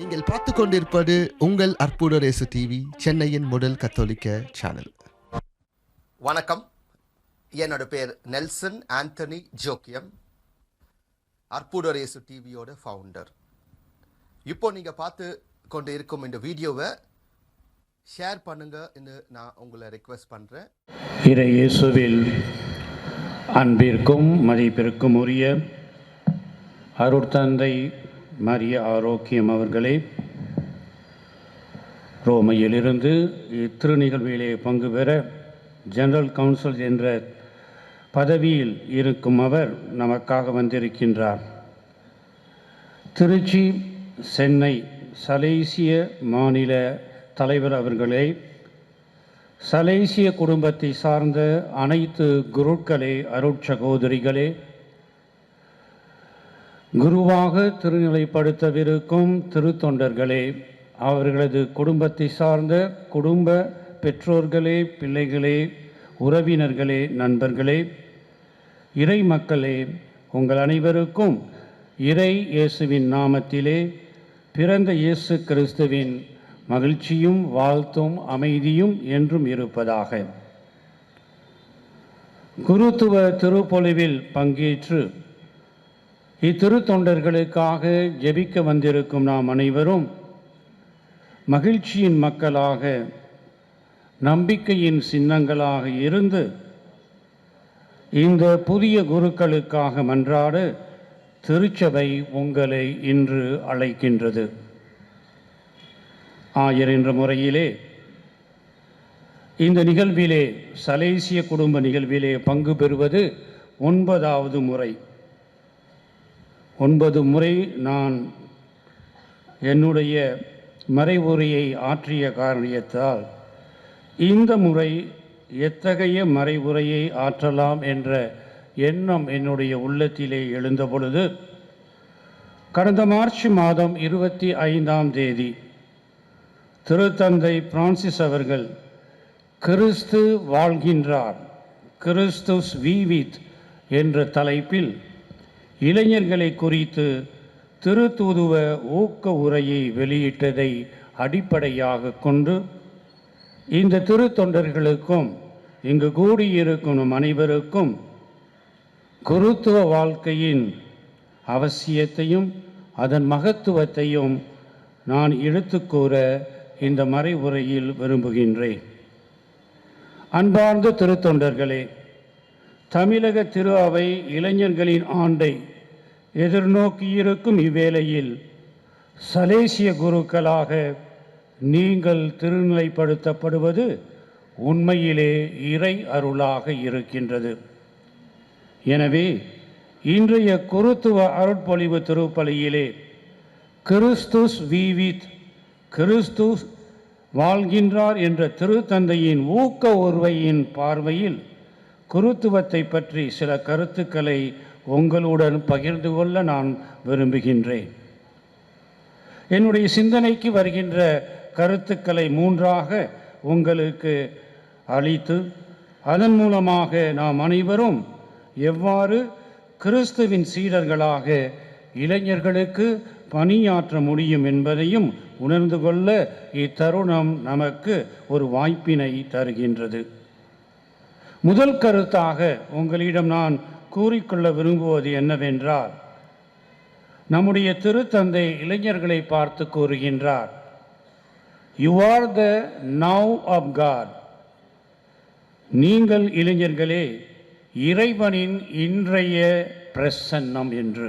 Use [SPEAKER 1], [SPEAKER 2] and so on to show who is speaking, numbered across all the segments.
[SPEAKER 1] நீங்கள் பார்த்து கொண்டிருப்பது உங்கள் அற்புத இயேசு டிவி, சென்னையின் முதல் கத்தோலிக்க சேனல்.
[SPEAKER 2] வணக்கம். என்னோட பேர் நெல்சன் ஆண்டனி ஜோக்கியம், அற்புத இயேசு டிவியோட ஃபவுண்டர். இப்போ நீங்கள் பார்த்து கொண்டு இருக்கும் இந்த வீடியோவை ஷேர் பண்ணுங்கன்னு நான் உங்களை ரெக்வெஸ்ட் பண்ணுறேன்.
[SPEAKER 3] இறை இயேசுவில் அன்பிற்கும் மதிப்பிற்கும் உரிய அருட்தந்தை மரிய ஆரோக்கியம் அவர்களே, ரோமையிலிருந்து இத்திரு நிகழ்விலே பங்கு பெற ஜெனரல் கவுன்சில் என்ற பதவியில் இருக்கும் அவர் நமக்காக வந்திருக்கின்றார். திருச்சி, சென்னை சலேசிய மாநில தலைவர் அவர்களே, சலேசிய குடும்பத்தை சார்ந்த அனைத்து குருக்களே, அருட்சகோதரிகளே, குருவாக திருநிலைப்படுத்தவிருக்கும் திருத்தொண்டர்களே, அவர்களது குடும்பத்தை சார்ந்த குடும்ப பெற்றோர்களே, பிள்ளைகளே, உறவினர்களே, நண்பர்களே, இறை மக்களே, உங்கள் அனைவருக்கும் இறை இயேசுவின் நாமத்திலே பிறந்த இயேசு கிறிஸ்துவின் மகிழ்ச்சியும் வாழ்த்தும் அமைதியும் என்றும் இருப்பதாக. குருத்துவ திருப்பொழிவில் பங்கேற்று இத்திருத்தொண்டர்களுக்காக ஜெபிக்க வந்திருக்கும் நாம் அனைவரும் மகிழ்ச்சியின் மக்களாக, நம்பிக்கையின் சின்னங்களாக இருந்து இந்த புதிய குருக்களுக்காக மன்றாட திருச்சபை உங்களை இன்று அழைக்கின்றது. ஆயர் என்ற முறையிலே இந்த நிகழ்விலே, சலேசிய குடும்ப நிகழ்விலே பங்கு பெறுவது 9வது முறை. 9 முறை நான் என்னுடைய மறைவுரையை ஆற்றிய காரணத்தால் இந்த முறை எத்தகைய மறைவுரையை ஆற்றலாம் என்ற எண்ணம் என்னுடைய உள்ளத்திலே எழுந்த பொழுது, கடந்த மார்ச் மாதம் 25ஆம் தேதி திருத்தந்தை பிரான்சிஸ் அவர்கள் கிறிஸ்து வாழ்கின்றார், கிறிஸ்துஸ் வீவித் என்ற தலைப்பில் இளைஞர்களை குறித்து திருத்தூதுவ ஊக்க உரையை வெளியிட்டதை அடிப்படையாக கொண்டு இந்த திருத்தொண்டர்களுக்கும் இங்கு கூடியிருக்கும் அனைவருக்கும் குருத்துவ வாழ்க்கையின் அவசியத்தையும் அதன் மகத்துவத்தையும் நான் எடுத்துக்கூற இந்த மறைவுரையில் விரும்புகின்றேன். அன்பார்ந்த திருத்தொண்டர்களே, தமிழக திரு அவை இளைஞர்களின் ஆண்டை எதிர்நோக்கியிருக்கும் இவ்வேளையில் சலேசிய குருக்களாக நீங்கள் திருநிலைப்படுத்தப்படுவது உண்மையிலே இறை அருளாக இருக்கின்றது. எனவே இன்றைய குருத்துவ அருட்பொழிவு திருப்பலியிலே கிறிஸ்துஸ் வீவித், கிறிஸ்துஸ் வாழ்கின்றார் என்ற திருத்தந்தையின் ஊக்க உருவையின் பார்வையில் குருத்துவத்தை பற்றி சில கருத்துக்களை உங்களுடன் பகிர்ந்து கொள்ள நான் விரும்புகின்றேன். என்னுடைய சிந்தனைக்கு வருகின்ற கருத்துக்களை 3ஆக உங்களுக்கு அளித்து, அதன் மூலமாக நாம் அனைவரும் எவ்வாறு கிறிஸ்துவின் சீடர்களாக இளைஞர்களுக்கு பணியாற்ற முடியும் என்பதையும் உணர்ந்து கொள்ள இத்தருணம் நமக்கு ஒரு வாய்ப்பினை தருகின்றது. முதல் கருத்தாக உங்களிடம் நான் கூறிக்கொள்ள விரும்புவது என்னவென்றால், நம்முடைய திருத்தந்தை இளைஞர்களை பார்த்து கூறுகின்றார், you are the now of God. நீங்கள் இளைஞர்களே இறைவனின் இன்றைய பிரசன்னம் என்று.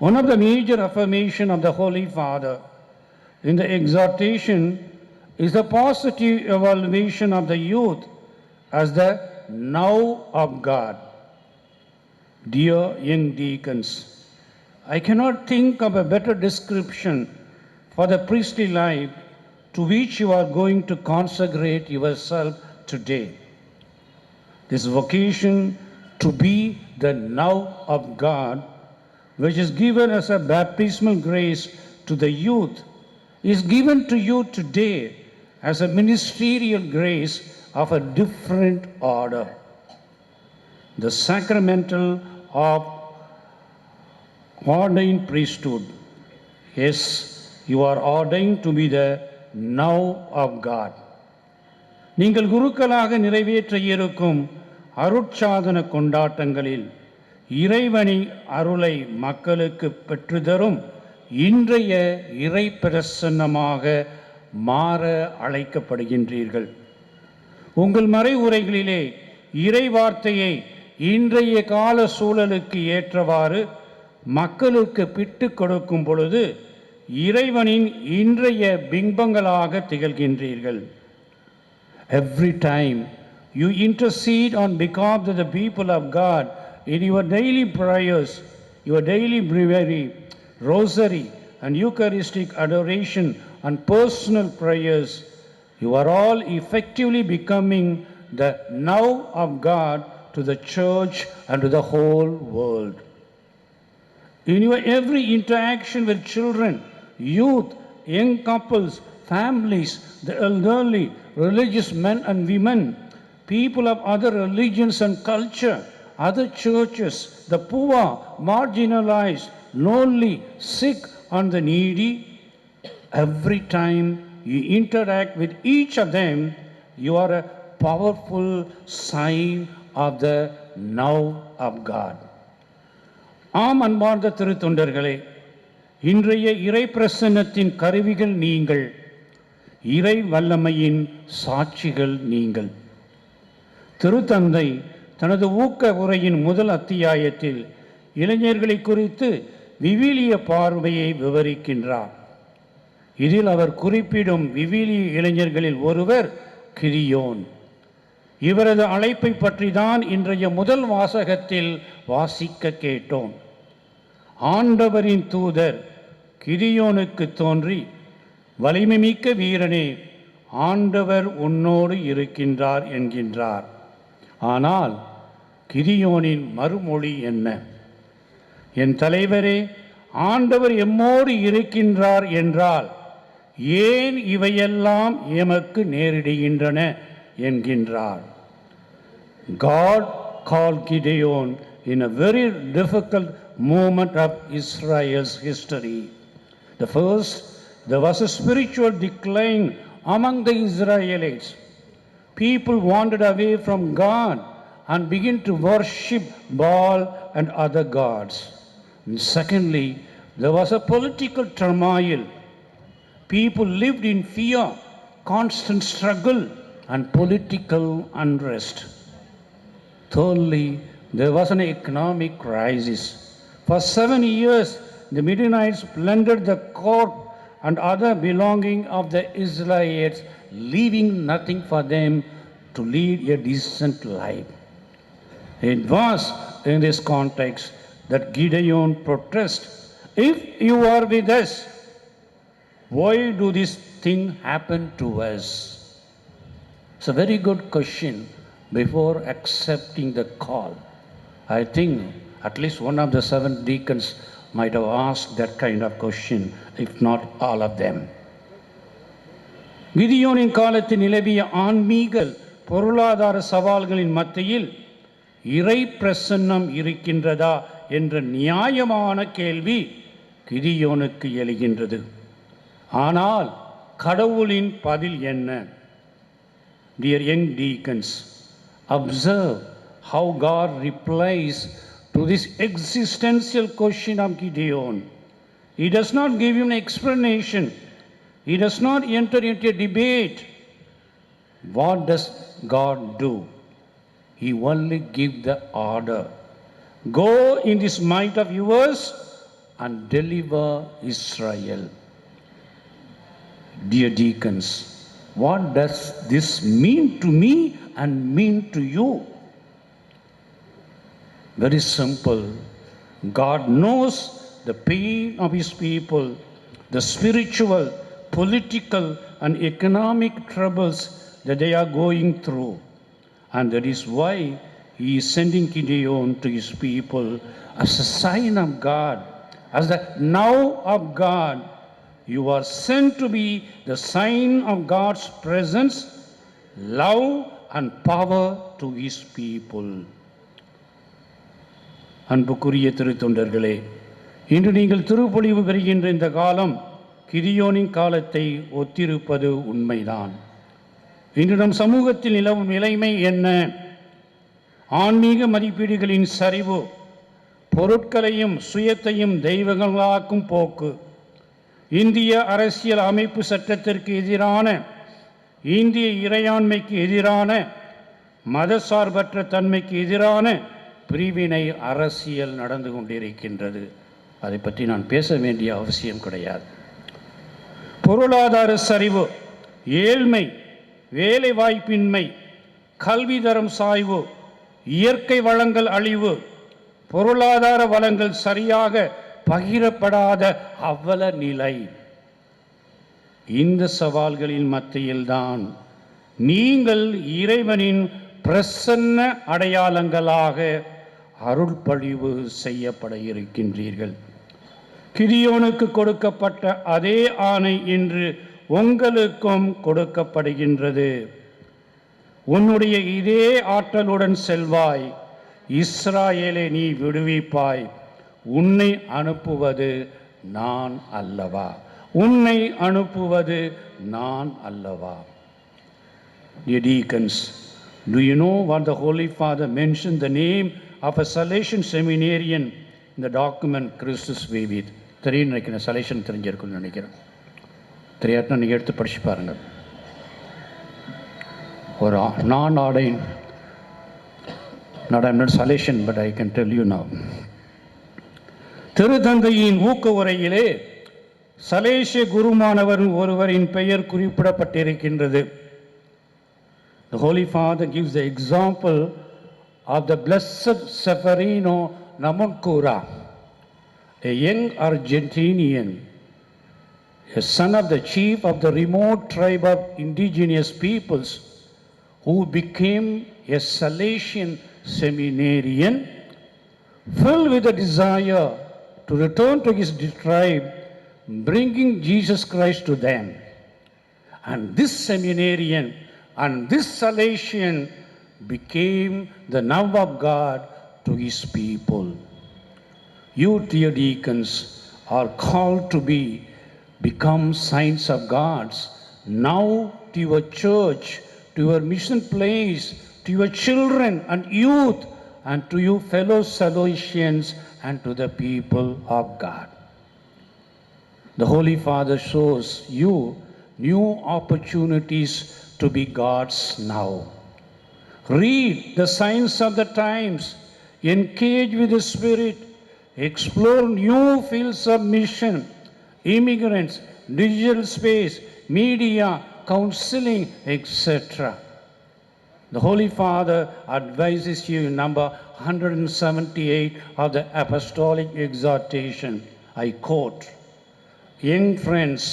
[SPEAKER 3] One of the major affirmation of the Holy Father in the exhortation is the positive evaluation of the youth as the now of God. Dear young deacons, I cannot think of a better description for the priestly life to which you are going to consecrate yourself today. This vocation to be the now of God, which is given as a baptismal grace to the youth, is given to you today as a ministerial grace of a different order. The sacramental of ordained priesthood. Yes, you are ordained to be the now of God. நீங்கள் குருக்களாக நிறைவேற்ற இருக்கும் அருட்சாதன கொண்டாட்டங்களில் இறைவனின் அருளை மக்களுக்கு பெற்றுதரும் இன்றைய இறை பிரசன்னமாக மாற அழைக்கப்படுகின்றீர்கள். உங்கள் மறை உரைகளிலே இறை வார்த்தையை இன்றைய கால சூழலுக்கு ஏற்றவாறு மக்களுக்கு பிட்டு கொடுக்கும் பொழுது இறைவனின் இன்றைய பிம்பங்களாக திகழ்கின்றீர்கள். Every time you intercede on behalf of the people of God in your daily prayers, your daily breviary, rosary and Eucharistic adoration and personal prayers, you are all effectively becoming the now of God to the church and to the whole world. In your every interaction with children, youth, young couples, families, the elderly, religious men and women, people of other religions and culture, other churches, the poor, marginalized, lonely, sick and the needy, every time you interact with each of them, you are a powerful sign of the now of God. ஆம் அன்பார்ந்த திருத்தொண்டர்களே, இன்றைய இறை பிரசன்னத்தின் கருவிகள் நீங்கள், இறை வல்லமையின் சாட்சிகள் நீங்கள். திருத்தந்தை தனது ஊக்க உரையின் முதல் அத்தியாயத்தில் இளைஞர்களை குறித்து விவிலிய பார்வையை விவரிக்கின்றார். இதில் அவர் குறிப்பிடும் விவிலிய இளைஞர்களில் ஒருவர் கிரியோன். இவரது அழைப்பை பற்றி தான் இன்றைய முதல் வாசகத்தில் வாசிக்க கேட்டோம். ஆண்டவரின் தூதர் கிரியோனுக்கு தோன்றி, வலிமைமிக்க வீரனே, ஆண்டவர் உன்னோடு இருக்கின்றார் என்கின்றார். ஆனால் கிரியோனின் மறுமொழி என்ன? என் தலைவரே, ஆண்டவர் எம்மோடு இருக்கின்றார் என்றால் ஏன் இவையெல்லாம் எமக்கு நேரிடுகின்றன என்கின்றார். God called Gideon in a very difficult moment of Israel's history. There was a spiritual decline among the Israelites. People wandered away from God and began to worship Baal and other gods. And secondly, there was a political turmoil. People lived in fear, constant struggle, and political unrest. Thirdly, there was an economic crisis. For 7 years, the Midianites plundered the court and other belonging of the Israelites, leaving nothing for them to lead a decent life. It was in this context that Gideon protested, "If you are with us, why do this thing happen to us?" It's a very good question before accepting the call. I think at least one of the 7 deacons might have asked that kind of question, if not all of them. கிதியோனின் காலத்தில் நிலவிய ஆன்மீக பொருளாதார சவால்களின் மத்தியில் இறை பிரசன்னம் இருக்கின்றதா என்ற நியாயமான கேள்வி கிதியோனுக்கு எழுகின்றது. ஆனால் கடவுளின் பதில் என்ன? Dear young deacons, observe how God replies to this existential question of Gideon. He does not give him an explanation. He does not enter into a debate. What does God do? He only gives the order. Go in this might of yours and deliver Israel. Dear deacons, what does this mean to me and mean to you? Very simple. God knows the pain of his people, the spiritual, political and economic troubles that they are going through. And that is why he is sending Gideon to his people as a sign of God, as the now of God. You are sent to be the sign of God's presence, love and power to his people. அன்புக்குரிய திருத்தொண்டர்களே, இன்று நீங்கள் திருப்பொழிவு பெறுகின்ற இந்த காலம் கிதியோனின் காலத்தை ஒத்திருப்பது உண்மைதான். இன்று நம் சமூகத்தில் நிலவும் நிலைமை என்ன? ஆன்மீக மதிப்பீடுகளின் சரிவு, பொருட்களையும் சுயத்தையும் தெய்வங்களாக்கும் போக்கு, இந்திய அரசியல் அமைப்பு சட்டத்திற்கு எதிரான, இந்திய இறையாண்மைக்கு எதிரான, மதசார்பற்ற தன்மைக்கு எதிரான பிரிவினை அரசியல் நடந்து கொண்டிருக்கின்றது. அதை பற்றி நான் பேச வேண்டிய அவசியம் கிடையாது. பொருளாதார சரிவு, ஏழ்மை, வேலை வாய்ப்பின்மை, கல்வி தரம் சாய்வு, இயற்கை வளங்கள் அழிவு, பொருளாதார வளங்கள் சரியாக பகிரப்படாத அவல நிலை. இந்த சவால்களின் மத்தியில்தான் நீங்கள் இறைவனின் பிரசன்ன அடையாளங்களாக அருள்பொழிவு செய்யப்பட இருக்கின்றீர்கள். கிதியோனுக்கு கொடுக்கப்பட்ட அதே ஆணை இன்று உங்களுக்கும் கொடுக்கப்படுகின்றது. உன்னுடைய இதே ஆற்றலுடன் செல்வாய், இஸ்ராயேலை நீ விடுவிப்பாய். உன்னை அனுப்புவது நான் அல்லவா? உன்னை அனுப்புவது நான் அல்லவா? Dear deacons, do you know what the Holy Father mentioned the name of a Salesian seminarian in the document Christus Vivit? தெரியும் நினைக்கிறேன், சலேஷன் தெரிஞ்சிருக்குன்னு நினைக்கிறேன். தெரியாட்டினா நீங்கள் எடுத்து படிச்சு பாருங்கள். ஒரு நான் ordained, not I'm not Salesian, but I can tell you now. திருத்தந்தையின் ஊக்க உரையிலே சலேசிய குருமானவர் ஒருவரின் பெயர் குறிப்பிடப்பட்டிருக்கின்றது. The Holy Father gives the example of the Blessed Severino Namuncura, a young Argentinian, a son of the chief of the remote tribe of indigenous peoples, who became a Salesian seminarian, filled with a desire to return to his tribe, bringing Jesus Christ to them. And this seminarian and this Salesian became the love of God to his people. You, dear deacons, are called to become saints of God's, now to your church, to your mission place, to your children and youth, and to your fellow Salesians and to the people of God. The Holy Father shows you new opportunities to be God's now. Read the signs of the times, engage with the Spirit, explore new fields of mission, immigrants, digital space, media, counseling, etc. The Holy Father advises you in number 178 of the Apostolic Exhortation. I quote, "Young friends,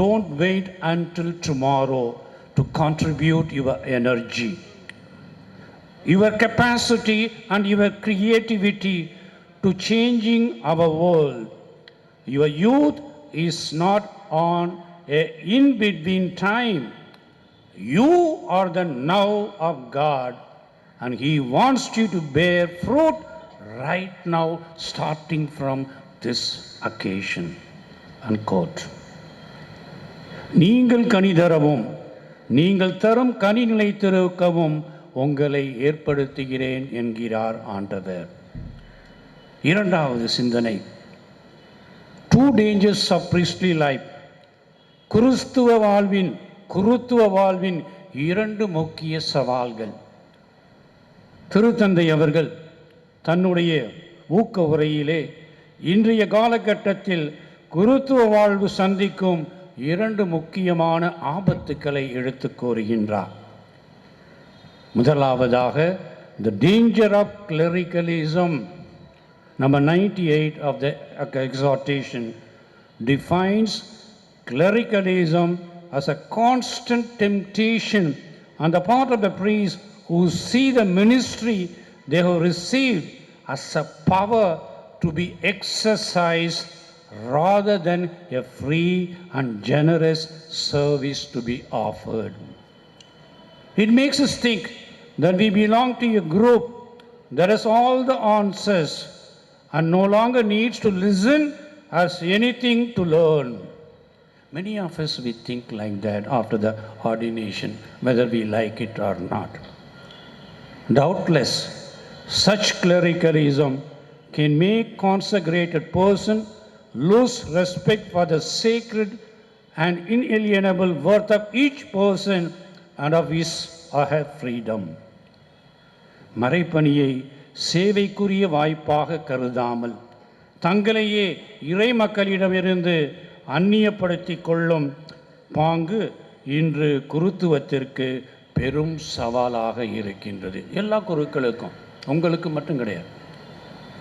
[SPEAKER 3] don't wait until tomorrow to contribute your energy, your capacity and your creativity to changing our world. Your youth is not on a in-between time. You are the now of God, and He wants you to bear fruit right now, starting from this occasion." Unquote. நீங்கள் கனி தரவும் நீங்கள் தரும் கனி நிலைத்திருக்கவும் உங்களை ஏற்படுத்துகிறேன் என்கிறார் ஆண்டவர். இரண்டாவது சிந்தனை, 2 dangers of priestly life. குருத்துவ வாழ்வின் 2 முக்கிய சவால்கள். திருத்தந்தை அவர்கள் தன்னுடைய ஊக்க உரையிலே இன்றைய காலகட்டத்தில் குருத்துவ வாழ்வு சந்திக்கும் 2 முக்கியமான ஆபத்துக்களை எடுத்து கூறுகின்றார். முதலாவதாக, the danger of clericalism. Number 98 of the exhortation defines clericalism as a constant temptation on the part of the priests who see the ministry they have received as a power to be exercised rather than a free and generous service to be offered. It makes us think that we belong to a group that has all the answers and no longer needs to listen as anything to learn. Many of us, we think like that after the ordination, whether we like it or not. Doubtless, such clericalism can make consecrated person lose respect for the sacred and inalienable worth of each person and of his or her freedom. மறைப்பணியை சேவைக்குரிய வாய்ப்பாக கருதாமல் தங்களையே இறை மக்களிடமிருந்து அந்நியப்படுத்திக் கொள்ளும் பாங்கு இன்று குருத்துவத்திற்கு பெரும் சவாலாக இருக்கின்றது. எல்லா குருக்களுக்கும், உங்களுக்கு மட்டும் கிடையாது.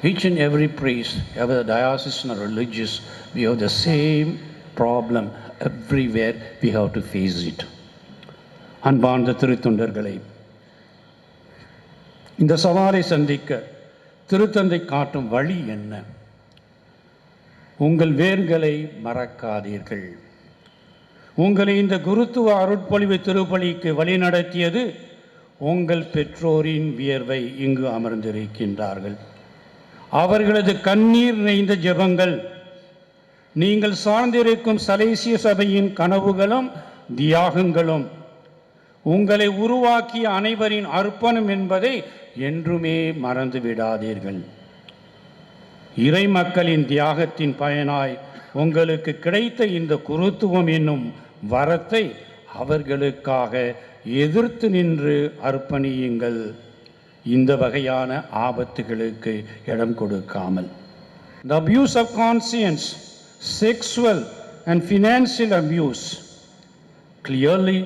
[SPEAKER 3] Each and every priest, whether diocesan or religious, we have the same problem. Everywhere we have to face it. அன்பார்ந்த திருத்தொண்டர்களை, இந்த சவாலை சந்திக்க திருத்தந்தை காட்டும் வழி என்ன? உங்கள் வேர்களை மறக்காதீர்கள். உங்களை இந்த குருத்துவ அருட்பொழிவு திருப்பலிக்கு வழிநடத்தியது உங்கள் பெற்றோரின் வியர்வை இங்கு அமர்ந்திருக்கின்றார்கள். அவர்களது கண்ணீர் நிறைந்த ஜெபங்கள், நீங்கள் சார்ந்திருக்கும் சலேசிய சபையின் கனவுகளும் தியாகங்களும், உங்களை உருவாக்கிய அனைவரின் அர்ப்பணம் என்பதை என்றுமே மறந்து விடாதீர்கள். இறை மக்களின் தியாகத்தின் பயனாய் உங்களுக்கு கிடைத்த இந்த குருத்துவம் என்னும் வரத்தை அவர்களுக்காக எதிர்த்து நின்று அர்ப்பணியுங்கள். இந்த வகையான ஆபத்துகளுக்கு இடம் கொடுக்காமல். The abuse of conscience, sexual and financial abuse, clearly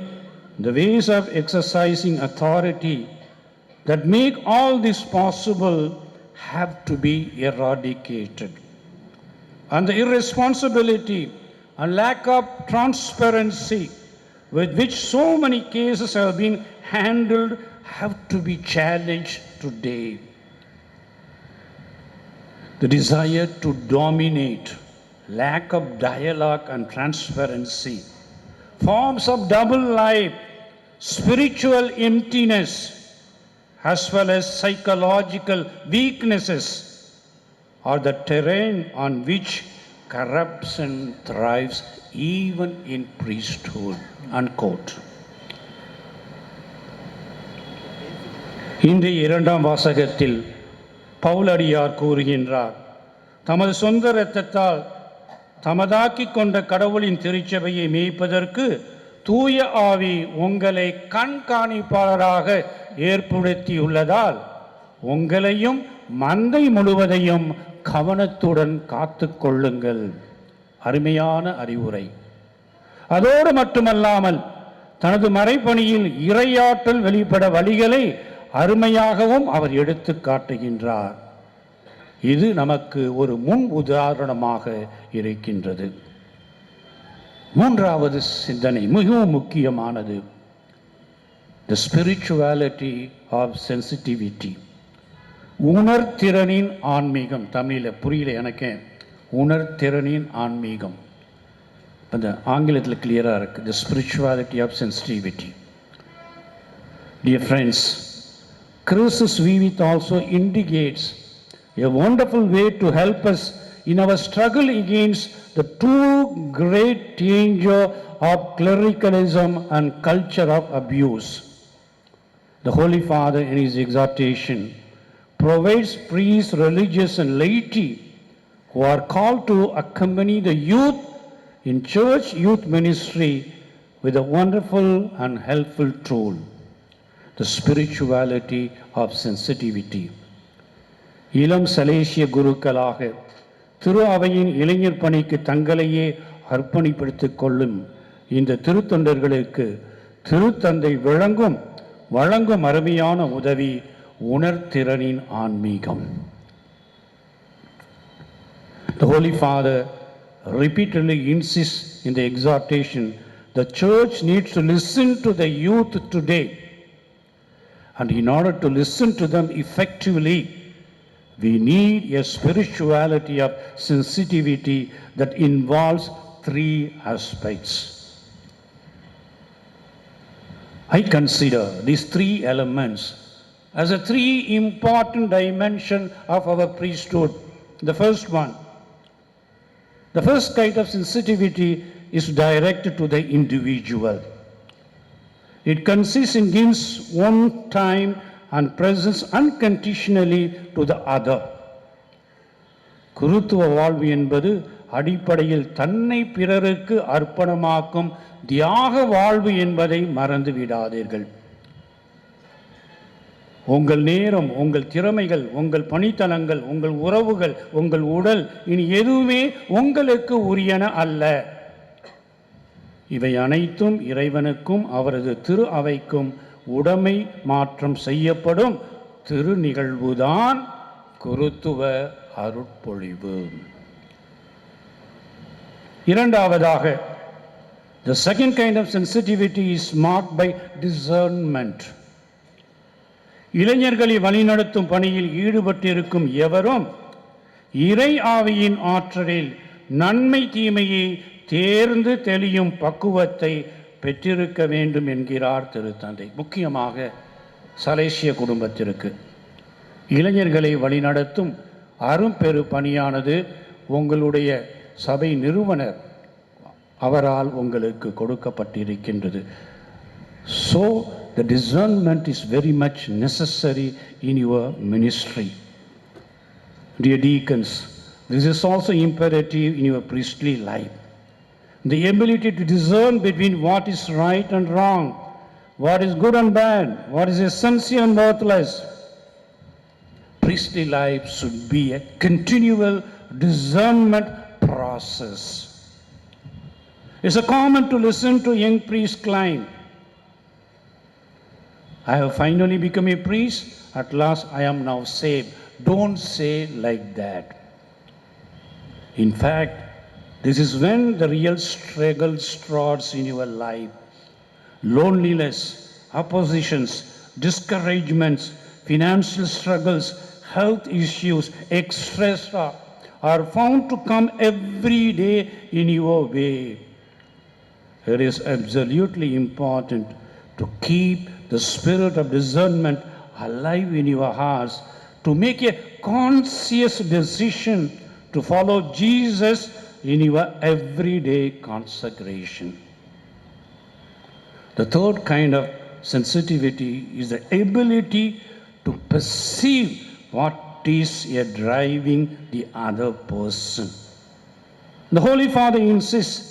[SPEAKER 3] the ways of exercising authority that make all this possible have to be eradicated. And the irresponsibility and lack of transparency with which so many cases have been handled have to be challenged today. The desire to dominate, lack of dialogue and transparency, forms of double life, spiritual emptiness, as well as psychological weaknesses are the terrain on which corruption thrives even in priesthood. Unquote. இன்றைய இரண்டாம் வாசகத்தில் பவுலடியார் கூறுகின்றார், தமது சொந்த இரத்தத்தால் தமதாக்கிக் கொண்ட கடவுளின் திருச்சபையை மேய்ப்பதற்கு தூய ஆவி உங்களை கண்காணிப்பாளராக ஏற்படுத்தியுள்ளதால் உங்களையும் மந்தை முழுவதையும் கவனத்துடன் காத்து கொள்ளுங்கள். அருமையான அறிவுரை. அதோடு மட்டுமல்லாமல் தனது மறைப்பணியில் இறையாற்றல் வெளிப்பட வழிகளை அருமையாகவும் அவர் எடுத்து காட்டுகின்றார். இது நமக்கு ஒரு முன் உதாரணமாக இருக்கின்றது. மூன்றாவது சிந்தனை மிகவும் முக்கியமானது. The spirituality of sensitivity. உணர்திறனின் ஆன்மீகம். தமிழில் புரியல எனக்கு. உணர்திறனின் ஆன்மீகம். அந்த ஆங்கிலத்தில் கிளியராக இருக்கு. The spirituality of sensitivity. Dear friends, Christus Vivit also indicates a wonderful way to help us in our struggle against the two great danger of clericalism and culture of abuse. The Holy Father in his exhortation provides priests, religious and laity who are called to accompany the youth in church youth ministry with a wonderful and helpful tool, the spirituality of sensitivity. இளம் சலேசிய குருக்களாக திரு அவையின் இளைஞர் பணிக்கு தங்களையே அர்ப்பணிப்படுத்திக் கொள்ளும் இந்த திருத்தொண்டர்களுக்கு திருத்தந்தை வழங்கும் அருமையான உதவி உணர்திறனின் ஆன்மீகம். The Holy Father repeatedly insists in the exhortation the church needs to listen to the youth today, and in order to listen to them effectively, we need a spirituality of sensitivity that involves three aspects. I consider these three elements as a three important dimensions of our priesthood. The first kind of sensitivity is directed to the individual. It consists in gives one time and presence unconditionally to the other. குருத்துவ வாழ்வு என்பது அடிப்படையில் தன்னை பிறருக்கு அர்ப்பணமாக்கும் தியாக வாழ்வு என்பதை மறந்து விடாதீர்கள். உங்கள் நேரம், உங்கள் திறமைகள், உங்கள் பணித்தலங்கள், உங்கள் உறவுகள், உங்கள் உடல் இனி எதுவுமே உங்களுக்கு உரியன அல்ல. இவை அனைத்தும் இறைவனுக்கும் அவரது திரு அவைக்கும் உடைமை மாற்றம் செய்யப்படும் திரு நிகழ்வுதான் குருத்துவ அருட்பொழிவு. இரண்டாவதாக, the second kind of sensitivity is marked by discernment. இளைஞர்களை வழிநடத்தும் பணியில் ஈடுபட்டிருக்கும் எவரும் இறை ஆவியின் ஆற்றலில் நன்மை தீமையை தேர்ந்து தெளியும் பக்குவத்தை பெற்றிருக்க வேண்டும் என்கிறார் திருத்தந்தை. முக்கியமாக சலேசிய குடும்பத்திற்கு இளைஞர்களை வழிநடத்தும் அரும்பெரு பணியானது உங்களுடைய சபை நிறுவனர் அவரால் உங்களுக்கு கொடுக்கப்பட்டிருக்கின்றது. So the discernment is very much necessary in your ministry. Dear deacons, this is also imperative in your priestly life. The ability to discern between what is right and wrong, what is good and bad, what is essential and worthless. Priestly life should be a continual discernment process. It's a common to listen to young priests claim, I have finally become a priest, at last I am now saved. Don't say like that. In fact, this is when the real struggle starts in your life. Loneliness, oppositions, discouragements, financial struggles, health issues, etc. are found to come every day in your way. It is absolutely important to keep the spirit of discernment alive in your hearts, to make a conscious decision to follow Jesus in your everyday consecration. The third kind of sensitivity is the ability to perceive what is driving the other person. The Holy Father insists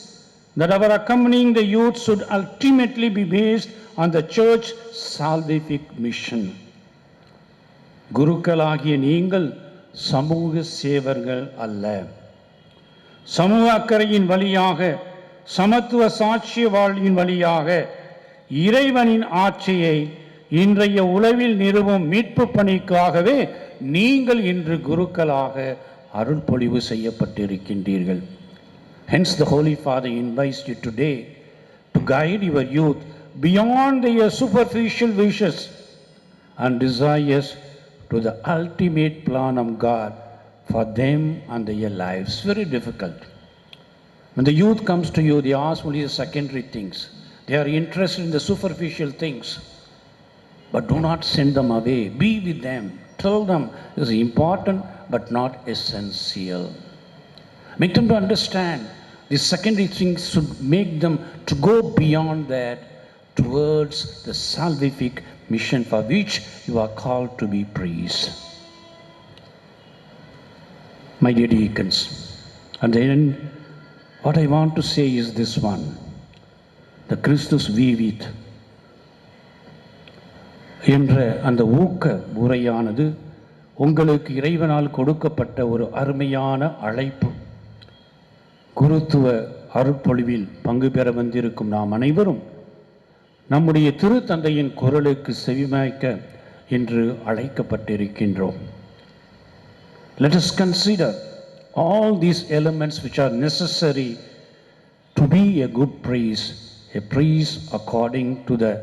[SPEAKER 3] that our accompanying the youth should ultimately be based on the church salvific mission. குருக்களாகிய நீங்கள் சமூக சேவர்கள் அல்ல. சமூக அக்கறையின் வழியாக, சமத்துவ சாட்சிய வாழ்வின் வழியாக இறைவனின் ஆட்சியை இன்றைய உலகில் நிறுவும் மீட்பு பணிக்காகவே நீங்கள் இன்று குருக்களாக அருள்பொழிவு செய்யப்பட்டிருக்கின்றீர்கள். Hence the Holy Father invites you today to guide your youth beyond their superficial wishes and desires to the ultimate plan of God for them and their lives. Very difficult. When the youth comes to you, they ask only the secondary things. They are interested in the superficial things. But do not send them away. Be with them. Tell them it is important but not essential. Make them to understand these secondary things should make them to go beyond that towards the salvific mission for which you are called to be priests. My dear deacons, and then what I want to say is this one. The Christus vivit என்ற அந்த ஊக்க உரையானது உங்களுக்கு இறைவனால் கொடுக்கப்பட்ட ஒரு அருமையான அழைப்பு. குருத்துவ அருட்பொழிவில் பங்கு பெற வந்திருக்கும் நாம் அனைவரும் நம்முடைய திருத்தந்தையின் குரலுக்கு செவிமயக்க என்று அழைக்கப்பட்டிருக்கின்றோம். Let us consider all these elements which are necessary to be a good priest, a priest according to the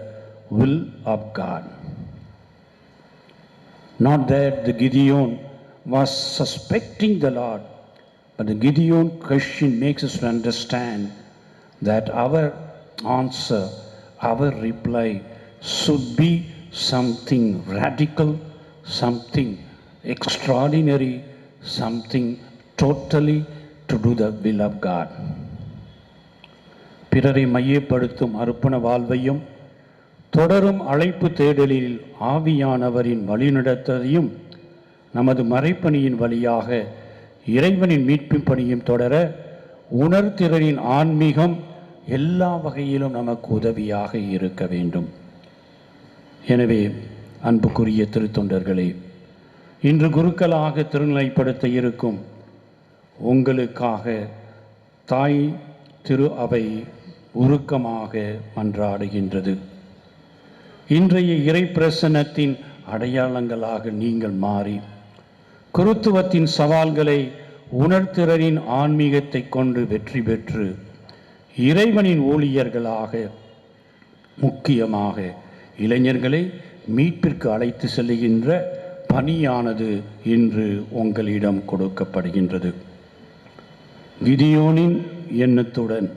[SPEAKER 3] will of God. Not that the Gideon was suspecting the Lord, but the Gideon question makes us to understand that our answer, our reply should be something radical, something extraordinary, something totally to do the will of God. பிறரை மையப்படுத்தும் அர்ப்பண வாழ்வையும் தொடரும் அழைப்பு தேடலில் ஆவியானவரின் வழிநடத்தலையும் நமது மறைப்பணியின் வழியாக இறைவனின் மீட்பின் பணியும் தொடர உணர்திறனின் ஆன்மீகம் எல்லா வகையிலும் நமக்கு உதவியாக இருக்க வேண்டும். எனவே அன்புக்குரிய திருத்தொண்டர்களே, இன்று குருக்களாக திருநிலைப்படுத்த இருக்கும் உங்களுக்காக தாய் திரு அவை உருக்கமாக மன்றாடுகின்றது. இன்றைய இறை பிரசன்னத்தின் அடையாளங்களாக நீங்கள் மாறி குருத்துவத்தின் சவால்களை உணர்திறனின் ஆன்மீகத்தை கொண்டு வெற்றி பெற்று இறைவனின் ஊழியர்களாக, முக்கியமாக இளைஞர்களை மீட்பிற்கு அழைத்து செல்லுகின்ற பணியானது இன்று உங்களிடம் கொடுக்கப்படுகின்றது. கிதியோனின் எண்ணத்துடன்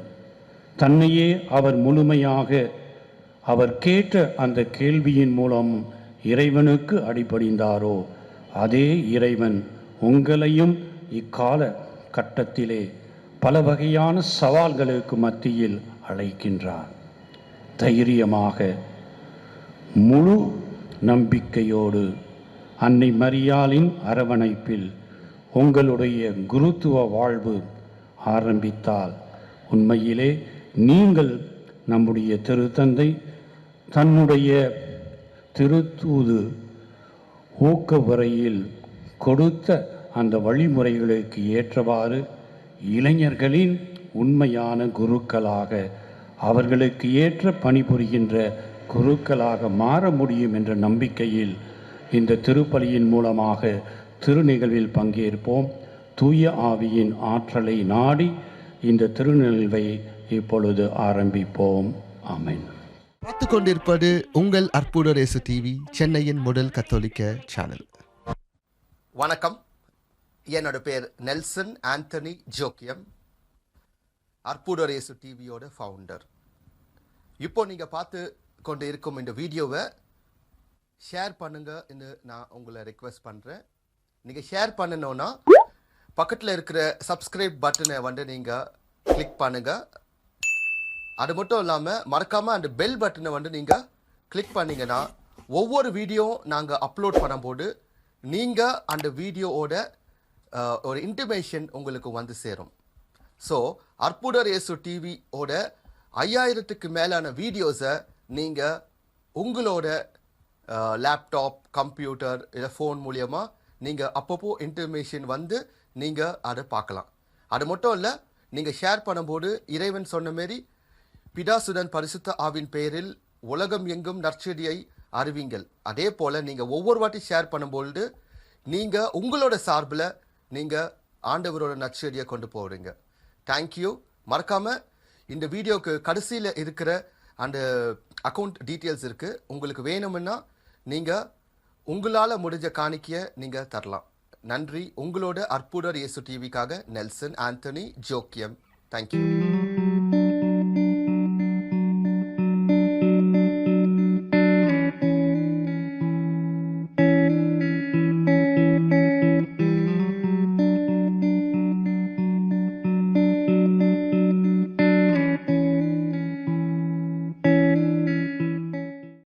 [SPEAKER 3] தன்னையே அவர் முழுமையாக அவர் கேட்ட அந்த கேள்வியின் மூலம் இறைவனுக்கு அடிபணிந்தாரோ, அதே இறைவன் உங்களையும் இக்கால கட்டத்திலே பல வகையான சவால்களுக்கு மத்தியில் அழைக்கின்றார். தைரியமாக, முழு நம்பிக்கையோடு அன்னை மரியாளின் அரவணைப்பில் உங்களுடைய குருத்துவ வாழ்வு ஆரம்பித்தால் உண்மையிலே நீங்கள் நம்முடைய திருத்தந்தை தன்னுடைய திருத்தூது ஊக்கவுரையில் கொடுத்த அந்த வழிமுறைகளுக்கு ஏற்றவாறு இளைஞர்களின் உண்மையான குருக்களாக, அவர்களுக்கு ஏற்ற பணிபுரிகின்ற குருக்களாக மாற முடியும் என்ற நம்பிக்கையில் இந்த திருப்பலியின் மூலமாக திருநிகழ்வில் பங்கேற்போம். தூய ஆவியின் ஆற்றலை நாடி இந்த திருநிகழ்வை இப்பொழுது ஆரம்பிப்போம். ஆமென்.
[SPEAKER 1] பார்த்து கொண்டிருப்பது உங்கள் அற்புதர் இயேசு டிவி, சென்னையின் முதல் கத்தோலிக்க சேனல்.
[SPEAKER 2] வணக்கம். என்னோட பேர் நெல்சன் ஆண்டனி ஜோக்கியம், அற்புதர் இயேசு டிவியோட ஃபவுண்டர். இப்போ நீங்கள் பார்த்து கொண்டு இருக்கும் இந்த வீடியோவை ஷேர் பண்ணுங்கன்னு நான் உங்களை ரெக்வெஸ்ட் பண்ணுறேன். நீங்கள் ஷேர் பண்ணணுன்னா பக்கத்தில் இருக்கிற சப்ஸ்கிரைப் பட்டனை நீங்கள் கிளிக் பண்ணுங்கள். அது மட்டும் இல்லாமல் மறக்காமல் அந்த பெல் பட்டனை நீங்கள் கிளிக் பண்ணிங்கன்னா ஒவ்வொரு வீடியோ நாங்கள் அப்லோட் பண்ணும்போது நீங்கள் அந்த வீடியோவோட ஒரு இன்டிமேஷன் உங்களுக்கு வந்து சேரும். ஸோ அற்புதர் இயேசு டிவியோட 5000க்கு மேலான வீடியோஸை நீங்கள் உங்களோட லேப்டாப், கம்ப்யூட்டர் இல்லை ஃபோன் மூலியமாக நீங்கள் அப்பப்போ இன்டிமேஷன் வந்து நீங்கள் அதை பார்க்கலாம். அது மட்டும் இல்லை, நீங்கள் ஷேர் பண்ணும்போது இறைவன் சொன்ன மாரி பிதாசுடன் பரிசுத்த ஆவின் பெயரில் உலகம் எங்கும் நற்செடியை அறிவிங்கள். அதே போல் நீங்கள் ஒவ்வொரு வாட்டி ஷேர் பண்ணும்பொழுது நீங்கள் உங்களோட சார்பில் நீங்கள் ஆண்டவரோட நற்செடியை கொண்டு போகிறீங்க. தேங்க்யூ. மறக்காமல் இந்த வீடியோக்கு கடைசியில் இருக்கிற அந்த அக்கௌண்ட் டீட்டெயில்ஸ் இருக்குது. உங்களுக்கு வேணும்னா நீங்கள் உங்களால் முடிஞ்ச காணிக்கையை நீங்கள் தரலாம். நன்றி. உங்களோட அற்புதர் இயேசு டிவிக்காக நெல்சன் ஆண்டனி ஜோக்கியம். தேங்க்யூ.